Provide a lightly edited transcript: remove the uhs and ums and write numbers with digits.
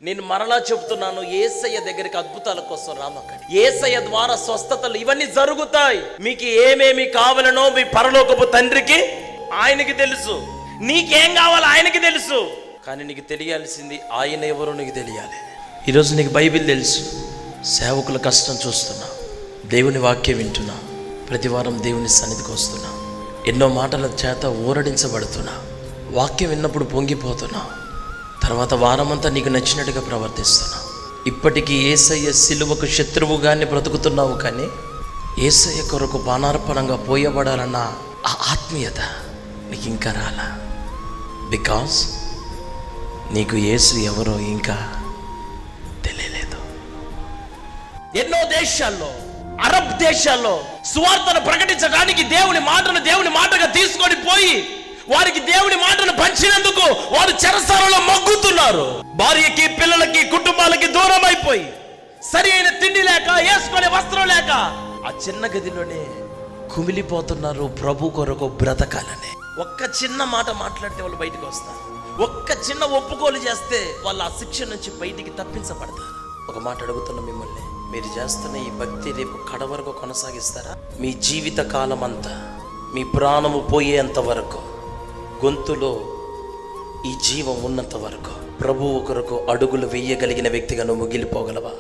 నేను మరలా చెప్తున్నాను, యేసయ్య దగ్గరికి అద్భుతాల కోసం రామకండి. యేసయ్య ద్వారా స్వస్థతలు ఇవన్నీ జరుగుతాయి. మీకు ఏమేమి కావాలనో మీ పరలోకపు తండ్రికి ఆయనకి తెలుసు. నీకేం కావాలో ఆయనకి తెలుసు. కానీ నీకు తెలియాల్సింది ఆయన ఎవరో నీకు తెలియాలి. ఈరోజు నీకు బైబిల్ తెలుసు, సేవకుల కష్టం చూస్తున్నా, దేవుని వాక్యం వింటున్నా, ప్రతి వారం దేవుని సన్నిధికి వస్తున్నా, ఎన్నో మాటల చేత ఊరడించబడుతున్నా, వాక్యం విన్నప్పుడు పొంగిపోతున్నా, తర్వాత వారమంతా నీకు నచ్చినట్టుగా ప్రవర్తిస్తున్నా. ఇప్పటికీ యేసయ్య సిలువకు శత్రువుగానే బ్రతుకుతున్నావు, కానీ యేసయ్య కొరకు బాణార్పణంగా పోయబడాలన్న ఆ ఆత్మీయత నీకు ఇంకా రాలా. బికాస్ నీకు యేసు ఎవరో ఇంకా తెలియలేదు. ఎన్నో దేశాల్లో, అరబ్ దేశాల్లో సువార్తను ప్రకటించడానికి దేవుని మాటగా తీసుకొని పోయి వారికి దేవుని మాటను పంచినందుకు వారు చెరసాలలో మగ్గుతున్నారు. భార్యకి, పిల్లలకి, కుటుంబాలకి దూరం అయిపోయి, సరి అయిన తిండి లేక, వేసుకునే వస్త్రం లేక ఆ చిన్న గదిలోనే కుమిలిపోతున్నారు. ప్రభు కొరకు బ్రతకాలని ఒక్క చిన్న మాట మాట్లాడితే వాళ్ళు బయటకు వస్తారు. ఒక్క చిన్న ఒప్పుకోలు చేస్తే వాళ్ళు ఆ శిక్ష నుంచి బయటికి తప్పించబడతారు. ఒక మాట అడుగుతున్న మిమ్మల్ని, మీరు చేస్తున్న ఈ భక్తి రేపు కడ వరకు కొనసాగిస్తారా? మీ జీవిత కాలం అంతా, మీ ప్రాణము పోయేంత వరకు, గొంతులో ఈ జీవం ఉన్నంత వరకు ప్రభువు కొరకు అడుగులు వేయగలిగిన వ్యక్తిగా నువ్వు మిగిలిపోగలవా?